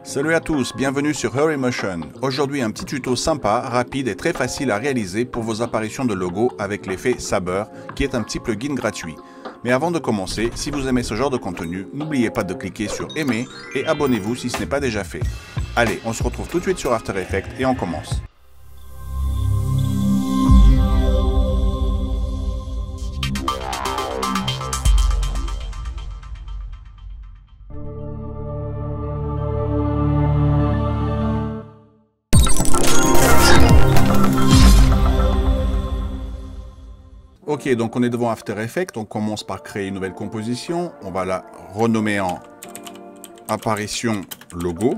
Salut à tous, bienvenue sur HurryMotion. Aujourd'hui un petit tuto sympa, rapide et très facile à réaliser pour vos apparitions de logo avec l'effet Saber, qui est un petit plugin gratuit. Mais avant de commencer, si vous aimez ce genre de contenu, n'oubliez pas de cliquer sur aimer et abonnez-vous si ce n'est pas déjà fait. Allez, on se retrouve tout de suite sur After Effects et on commence. Ok, donc on est devant After Effects, on commence par créer une nouvelle composition, on va la renommer en apparition logo.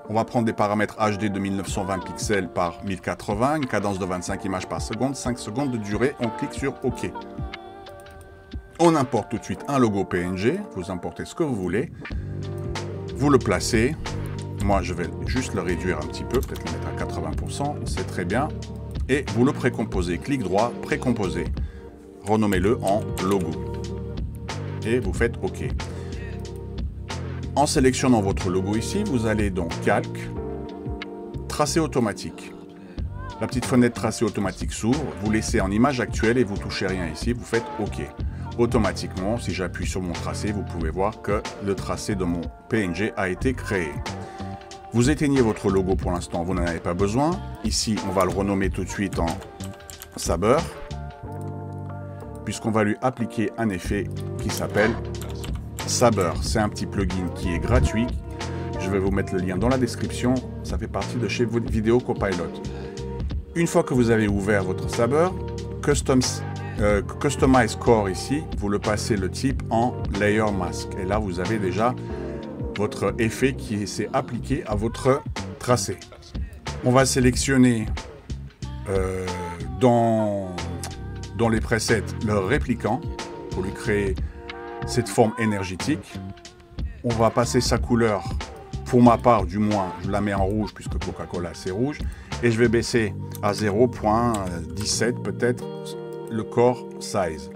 On va prendre des paramètres HD de 1920 pixels par 1080, une cadence de 25 images par seconde, 5 secondes de durée, on clique sur OK. On importe tout de suite un logo PNG, vous importez ce que vous voulez, vous le placez, moi je vais juste le réduire un petit peu, peut-être le mettre à 80%, c'est très bien. Et vous le précomposez, clic droit, précomposer. Renommez-le en logo. Et vous faites OK. En sélectionnant votre logo ici, vous allez dans Calque, Tracé automatique. La petite fenêtre Tracé automatique s'ouvre, vous laissez en image actuelle et vous touchez rien ici, vous faites OK. Automatiquement, si j'appuie sur mon tracé, vous pouvez voir que le tracé de mon PNG a été créé. Vous éteignez votre logo pour l'instant, vous n'en avez pas besoin. Ici, on va le renommer tout de suite en Saber, puisqu'on va lui appliquer un effet qui s'appelle Saber. C'est un petit plugin qui est gratuit. Je vais vous mettre le lien dans la description. Ça fait partie de chez Vidéo Copilot. Une fois que vous avez ouvert votre Saber, Customize Core ici, vous le passez le type en Layer Mask. Et là, vous avez déjà votre effet qui s'est appliqué à votre tracé. On va sélectionner dans les presets le répliquant pour lui créer cette forme énergétique. On va passer sa couleur, pour ma part du moins, je la mets en rouge puisque Coca-Cola c'est rouge, et je vais baisser à 0.17 peut-être le core size.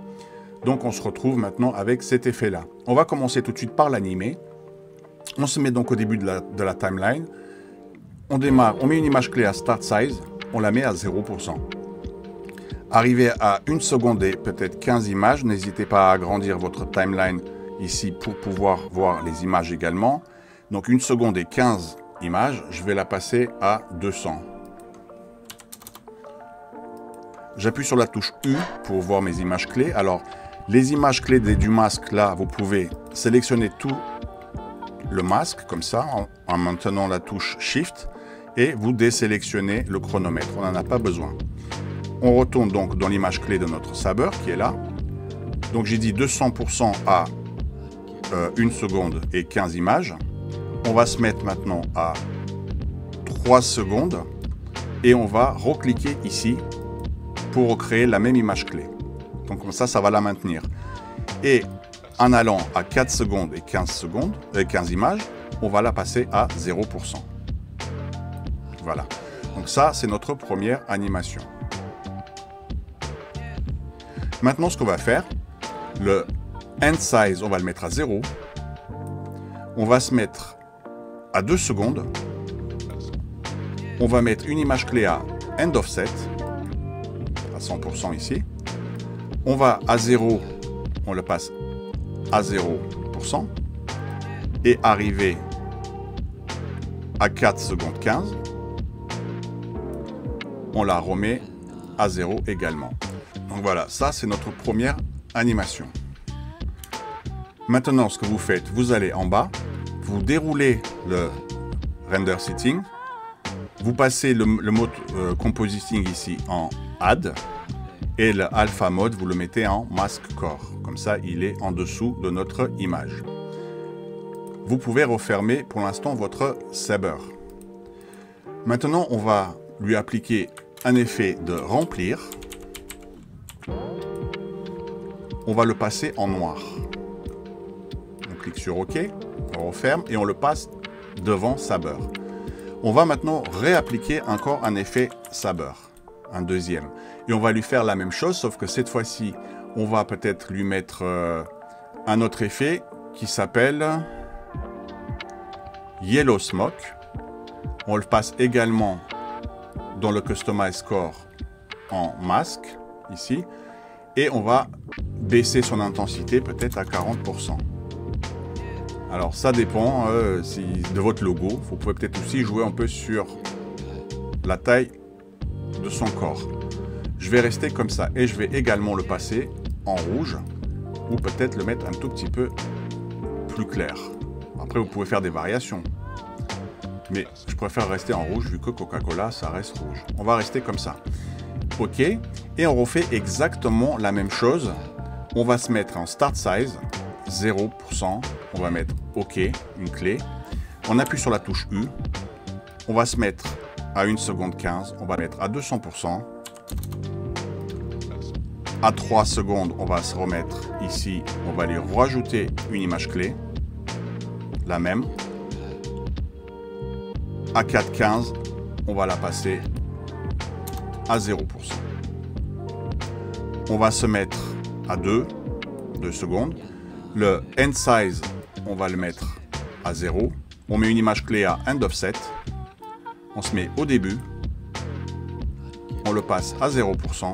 Donc on se retrouve maintenant avec cet effet là. On va commencer tout de suite par l'animer. On se met donc au début de la timeline, on démarre, on met une image clé à Start Size, on la met à 0%. Arrivé à 1 seconde et peut-être 15 images, n'hésitez pas à agrandir votre timeline ici pour pouvoir voir les images également. Donc 1 seconde et 15 images, je vais la passer à 200. J'appuie sur la touche U pour voir mes images clés. Alors, les images clés du masque, là, vous pouvez sélectionner tout le masque comme ça en maintenant la touche Shift et vous désélectionnez le chronomètre, on n'en a pas besoin. On retourne donc dans l'image clé de notre Saber qui est là. Donc j'ai dit 200% à 1 seconde et 15 images. On va se mettre maintenant à 3 secondes et on va recliquer ici pour recréer la même image clé. Donc comme ça, ça va la maintenir. Et en allant à 4 secondes et 15 images, on va la passer à 0%. Voilà. Donc ça, c'est notre première animation. Maintenant, ce qu'on va faire, le end size, on va le mettre à 0. On va se mettre à 2 secondes. On va mettre une image clé à end offset, à 100% ici. On va à 0, on le passe à 0% et arriver à 4 secondes 15, on la remet à 0 également. Donc voilà, ça c'est notre première animation. Maintenant, ce que vous faites, vous allez en bas, vous déroulez le render setting, vous passez le mode compositing ici en add et le alpha mode, vous le mettez en mask core. Comme ça, il est en dessous de notre image. Vous pouvez refermer pour l'instant votre Saber. Maintenant, on va lui appliquer un effet de remplir. On va le passer en noir. On clique sur OK, on referme et on le passe devant Saber. On va maintenant réappliquer encore un effet Saber, un deuxième. Et on va lui faire la même chose, sauf que cette fois-ci, on va peut-être lui mettre un autre effet qui s'appelle Yellow Smoke. On le passe également dans le Customize Score en masque, ici. Et on va baisser son intensité peut-être à 40%. Alors ça dépend de votre logo. Vous pouvez peut-être aussi jouer un peu sur la taille de son corps. Je vais rester comme ça et je vais également le passer en rouge ou peut-être le mettre un tout petit peu plus clair. Après vous pouvez faire des variations. Mais je préfère rester en rouge vu que Coca-Cola ça reste rouge. On va rester comme ça. OK. Et on refait exactement la même chose. On va se mettre en Start Size, 0%. On va mettre OK, une clé. On appuie sur la touche U. On va se mettre à 1 seconde 15. On va mettre à 200%. À 3 secondes, on va se remettre ici. On va lui rajouter une image clé. La même. À 4,15, on va la passer à 0%. On va se mettre à 2 secondes. Le End Size, on va le mettre à 0. On met une image clé à End Offset. On se met au début. On le passe à 0%.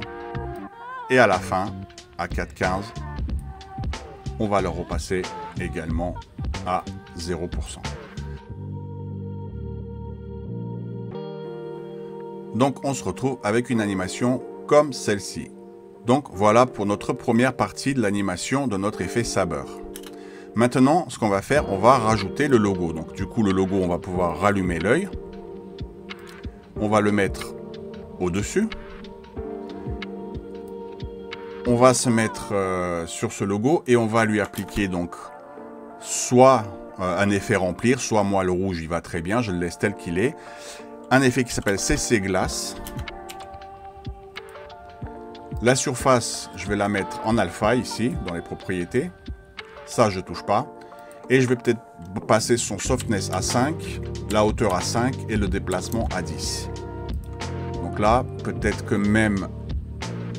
Et à la fin, à 4,15, on va le repasser également à 0%. Donc on se retrouve avec une animation comme celle-ci. Donc voilà pour notre première partie de l'animation de notre effet Saber. Maintenant, ce qu'on va faire, on va rajouter le logo. Donc du coup, le logo, on va pouvoir rallumer l'œil. On va le mettre au-dessus. On va se mettre sur ce logo et on va lui appliquer donc soit un effet remplir, soit moi le rouge il va très bien, je le laisse tel qu'il est. Un effet qui s'appelle CC Glace. La surface, je vais la mettre en alpha ici, dans les propriétés. Ça, je ne touche pas. Et je vais peut-être passer son softness à 5, la hauteur à 5 et le déplacement à 10. Donc là, peut-être que même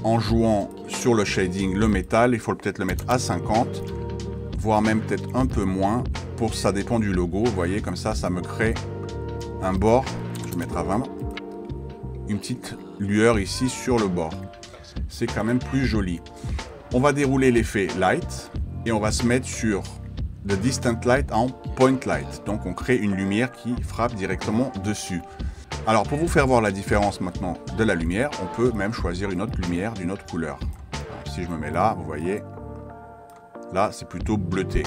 en jouant sur le shading, le métal, il faut peut-être le mettre à 50, voire même peut-être un peu moins, pour ça dépend du logo. Vous voyez, comme ça, ça me crée un bord. Je vais mettre à 20. Une petite lueur ici sur le bord. C'est quand même plus joli. On va dérouler l'effet Light et on va se mettre sur le Distant Light en Point Light. Donc on crée une lumière qui frappe directement dessus. Alors pour vous faire voir la différence maintenant de la lumière, on peut même choisir une autre lumière d'une autre couleur. Alors, si je me mets là, vous voyez, là c'est plutôt bleuté.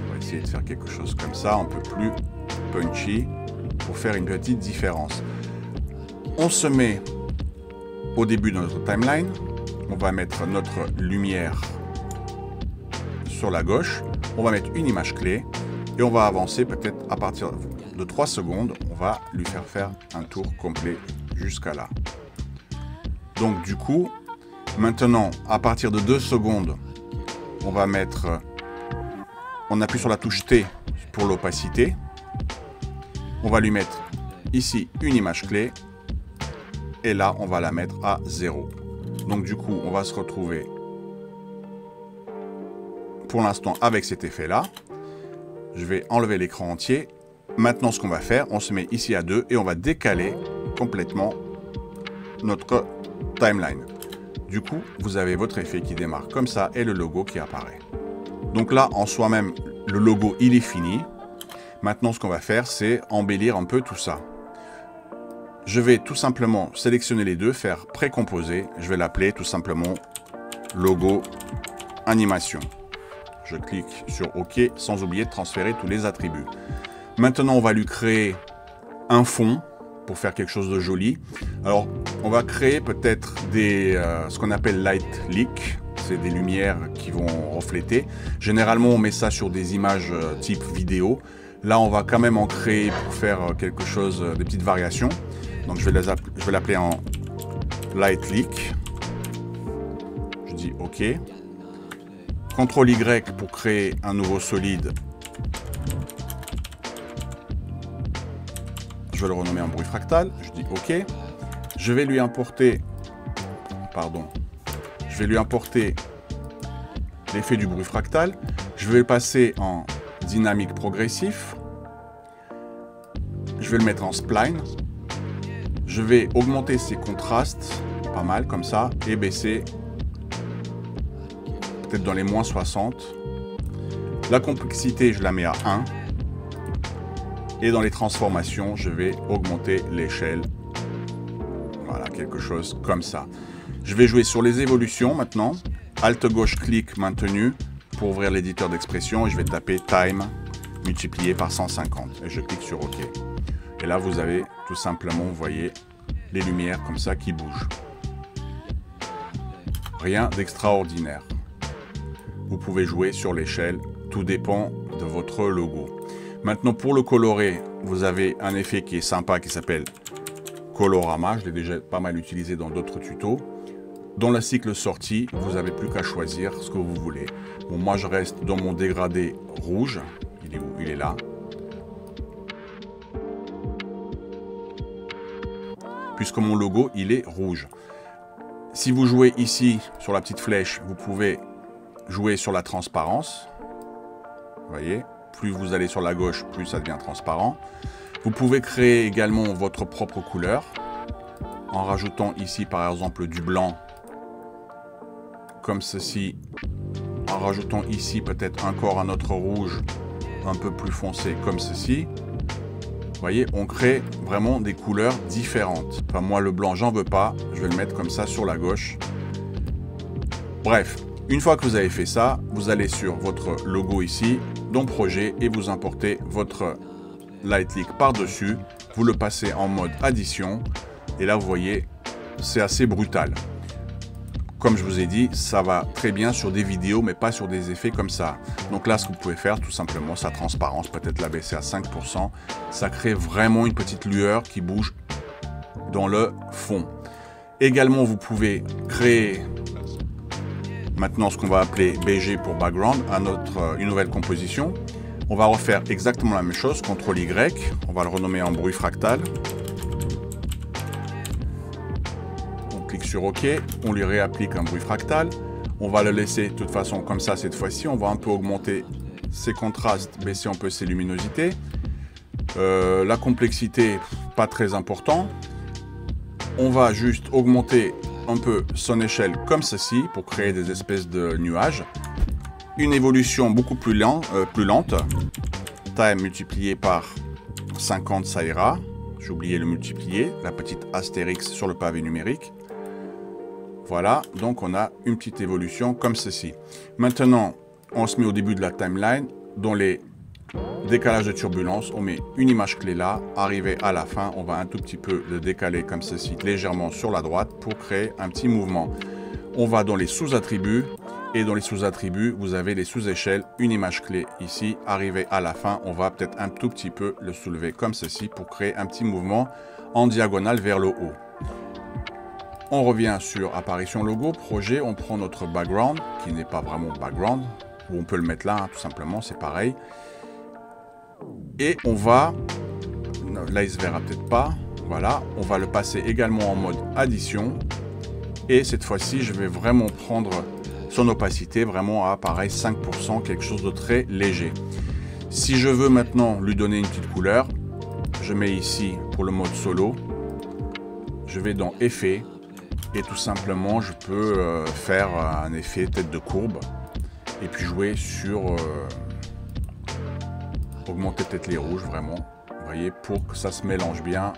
On va essayer de faire quelque chose comme ça, un peu plus punchy, pour faire une petite différence. On se met au début de notre timeline, on va mettre notre lumière sur la gauche, on va mettre une image clé et on va avancer peut-être à partir de 3 secondes, on va lui faire un tour complet jusqu'à là. Donc du coup, maintenant à partir de 2 secondes, on va mettre, on appuie sur la touche T pour l'opacité, on va lui mettre ici une image clé. Et là, on va la mettre à 0. Donc du coup, on va se retrouver pour l'instant avec cet effet-là. Je vais enlever l'écran entier. Maintenant, ce qu'on va faire, on se met ici à 2 et on va décaler complètement notre timeline. Du coup, vous avez votre effet qui démarre comme ça et le logo qui apparaît. Donc là, en soi-même, le logo, il est fini. Maintenant, ce qu'on va faire, c'est embellir un peu tout ça. Je vais tout simplement sélectionner les deux, faire précomposer. Je vais l'appeler tout simplement logo animation. Je clique sur OK sans oublier de transférer tous les attributs. Maintenant, on va lui créer un fond pour faire quelque chose de joli. Alors, on va créer peut-être ce qu'on appelle light leak. C'est des lumières qui vont refléter. Généralement, on met ça sur des images type vidéo. Là, on va quand même en créer pour faire quelque chose, des petites variations. Donc je vais l'appeler en Light Leak. Je dis OK. CTRL Y pour créer un nouveau solide. Je vais le renommer en bruit fractal. Je dis OK. Je vais lui importer, l'effet du bruit fractal. Je vais le passer en dynamique progressif. Je vais le mettre en spline. Je vais augmenter ses contrastes, pas mal comme ça, et baisser peut-être dans les moins 60. La complexité, je la mets à 1. Et dans les transformations, je vais augmenter l'échelle. Voilà, quelque chose comme ça. Je vais jouer sur les évolutions maintenant. Alt gauche clic maintenu pour ouvrir l'éditeur d'expression et je vais taper time multiplié par 150 et je clique sur OK. Et là, vous avez tout simplement, vous voyez, les lumières comme ça qui bougent. Rien d'extraordinaire. Vous pouvez jouer sur l'échelle, tout dépend de votre logo. Maintenant, pour le colorer, vous avez un effet qui est sympa qui s'appelle Colorama. Je l'ai déjà pas mal utilisé dans d'autres tutos. Dans la cycle sortie, vous n'avez plus qu'à choisir ce que vous voulez. Bon, moi, je reste dans mon dégradé rouge. Il est où? Il est là. Puisque mon logo, il est rouge. Si vous jouez ici, sur la petite flèche, vous pouvez jouer sur la transparence. Vous voyez, plus vous allez sur la gauche, plus ça devient transparent. Vous pouvez créer également votre propre couleur en rajoutant ici, par exemple, du blanc, comme ceci. En rajoutant ici peut-être encore un autre rouge un peu plus foncé, comme ceci. Vous voyez, on crée vraiment des couleurs différentes. Enfin, moi, le blanc, j'en veux pas. Je vais le mettre comme ça sur la gauche. Bref, une fois que vous avez fait ça, vous allez sur votre logo ici, dans Projet, et vous importez votre Light Leak par-dessus. Vous le passez en mode addition. Et là, vous voyez, c'est assez brutal. Comme je vous ai dit, ça va très bien sur des vidéos, mais pas sur des effets comme ça. Donc là, ce que vous pouvez faire, tout simplement, sa transparence, peut-être la baisser à 5%. Ça crée vraiment une petite lueur qui bouge dans le fond. Également, vous pouvez créer maintenant ce qu'on va appeler BG pour background, une nouvelle composition. On va refaire exactement la même chose, CTRL Y. On va le renommer en bruit fractal. Clique sur OK, on lui réapplique un bruit fractal. On va le laisser de toute façon comme ça cette fois-ci. On va un peu augmenter ses contrastes, baisser un peu ses luminosités. La complexité, pas très important. On va juste augmenter un peu son échelle comme ceci pour créer des espèces de nuages. Une évolution beaucoup plus lente. Time multiplié par 50, ça ira. J'ai oublié le multiplier, la petite astérix sur le pavé numérique. Voilà, donc on a une petite évolution comme ceci. Maintenant, on se met au début de la timeline. Dans les décalages de turbulence, on met une image clé là. Arrivé à la fin, on va un tout petit peu le décaler comme ceci, légèrement sur la droite pour créer un petit mouvement. On va dans les sous-attributs. Et dans les sous-attributs, vous avez les sous-échelles, une image clé ici. Arrivé à la fin, on va peut-être un tout petit peu le soulever comme ceci pour créer un petit mouvement en diagonale vers le haut. On revient sur apparition logo, projet, on prend notre background, qui n'est pas vraiment background, ou on peut le mettre là, hein, tout simplement, c'est pareil. Et on va, là il se verra peut-être pas, voilà, on va le passer également en mode addition. Et cette fois-ci, je vais vraiment prendre son opacité, vraiment à pareil 5%, quelque chose de très léger. Si je veux maintenant lui donner une petite couleur, je mets ici pour le mode solo, je vais dans effet. Et tout simplement, je peux faire un effet tête de courbe et puis jouer sur augmenter peut-être les rouges vraiment, vous voyez, pour que ça se mélange bien.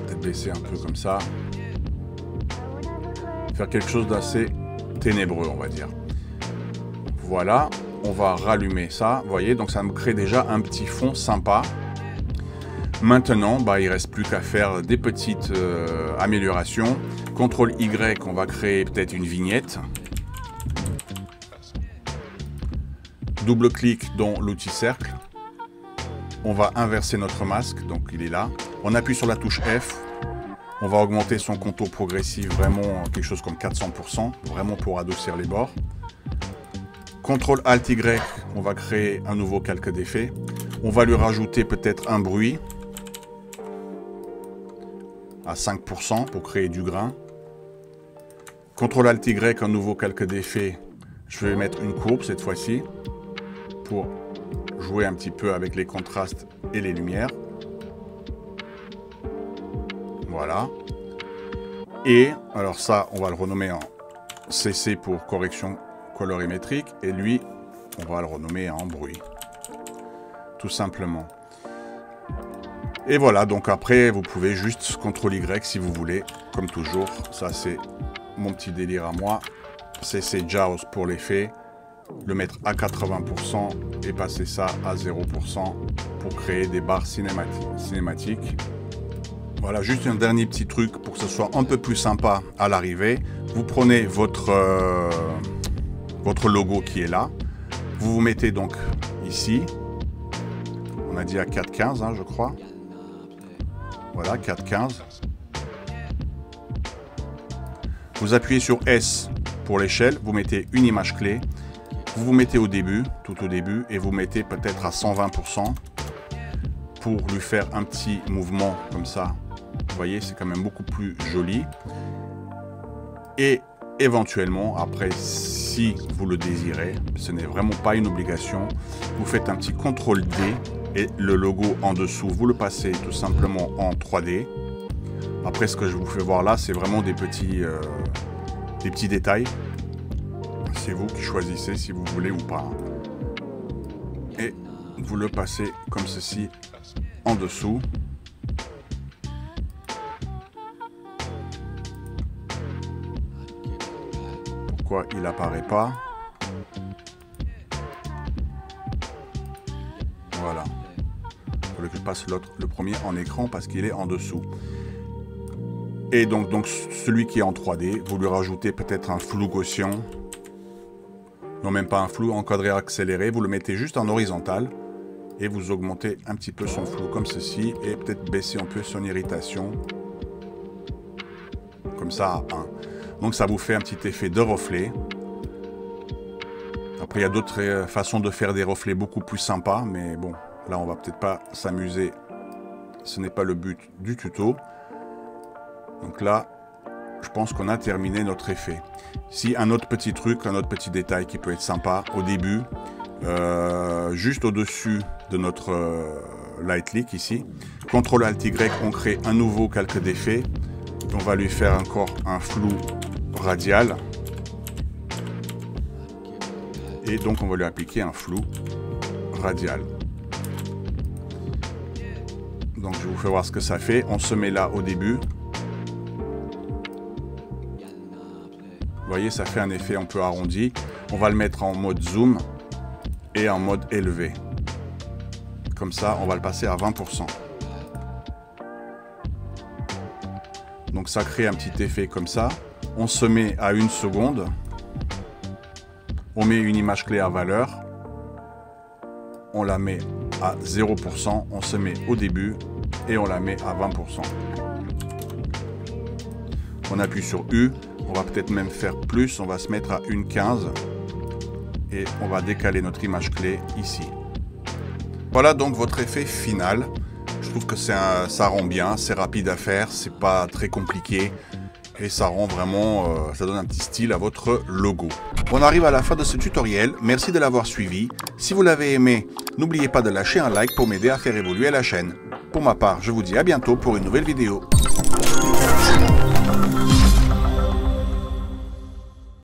Peut-être baisser un peu comme ça. Faire quelque chose d'assez ténébreux, on va dire. Voilà. On va rallumer ça, vous voyez, donc ça me crée déjà un petit fond sympa. Maintenant, il ne reste plus qu'à faire des petites améliorations. CTRL Y, on va créer peut-être une vignette. Double-clic dans l'outil cercle. On va inverser notre masque, donc il est là. On appuie sur la touche F. On va augmenter son contour progressif, vraiment quelque chose comme 400%, vraiment pour adoucir les bords. CTRL ALT Y, on va créer un nouveau calque d'effet. On va lui rajouter peut-être un bruit à 5% pour créer du grain. CTRL-ALT-Y, un nouveau calque d'effet. Je vais mettre une courbe cette fois-ci pour jouer un petit peu avec les contrastes et les lumières. Voilà. Et alors ça, on va le renommer en CC pour correction colorimétrique. Et lui, on va le renommer en bruit. Tout simplement. Et voilà, donc après, vous pouvez juste CTRL-Y si vous voulez. Comme toujours, ça c'est mon petit délire à moi. CC JAWS pour l'effet. Le mettre à 80% et passer ça à 0% pour créer des barres cinématiques. Voilà, juste un dernier petit truc pour que ce soit un peu plus sympa à l'arrivée. Vous prenez votre logo qui est là. Vous vous mettez donc ici. On a dit à 4.15, hein, je crois. Voilà, 4.15. Vous appuyez sur S pour l'échelle. Vous mettez une image clé. Vous vous mettez au début, tout au début, et vous mettez peut-être à 120% pour lui faire un petit mouvement comme ça. Vous voyez, c'est quand même beaucoup plus joli. Et éventuellement, après, si vous le désirez, ce n'est vraiment pas une obligation, vous faites un petit CTRL-D et le logo en dessous, vous le passez tout simplement en 3D. Après, ce que je vous fais voir là, c'est vraiment des petits détails. C'est vous qui choisissez si vous voulez ou pas. Et vous le passez comme ceci en dessous. Pourquoi il apparaît pas? Voilà. Il faut que je passe le premier en écran parce qu'il est en dessous. Et donc celui qui est en 3D, vous lui rajoutez peut-être un flou gaussien. Non, même pas un flou, encadré accéléré. Vous le mettez juste en horizontal et vous augmentez un petit peu son flou comme ceci et peut-être baisser un peu son irritation. Comme ça à 1. Donc ça vous fait un petit effet de reflet. Après, il y a d'autres façons de faire des reflets beaucoup plus sympas. Mais bon, là, on va peut-être pas s'amuser. Ce n'est pas le but du tuto. Donc là, je pense qu'on a terminé notre effet. Si un autre petit truc, un autre petit détail qui peut être sympa au début, juste au-dessus de notre Light Leak ici, CTRL-ALT-Y, on crée un nouveau calque d'effet. On va lui faire encore un flou radial. Et donc on va lui appliquer un flou radial. Donc je vous fais voir ce que ça fait. On se met là au début. Vous voyez, ça fait un effet un peu arrondi. On va le mettre en mode zoom et en mode élevé. Comme ça, on va le passer à 20%. Donc ça crée un petit effet comme ça. On se met à 1 seconde. On met une image clé à valeur. On la met à 0%. On se met au début et on la met à 20%. On appuie sur U. On va peut-être même faire plus. On va se mettre à 1.15. Et on va décaler notre image clé ici. Voilà donc votre effet final. Je trouve que ça rend bien, c'est rapide à faire, c'est pas très compliqué. Et ça rend vraiment, ça donne un petit style à votre logo. On arrive à la fin de ce tutoriel, merci de l'avoir suivi. Si vous l'avez aimé, n'oubliez pas de lâcher un like pour m'aider à faire évoluer la chaîne. Pour ma part, je vous dis à bientôt pour une nouvelle vidéo.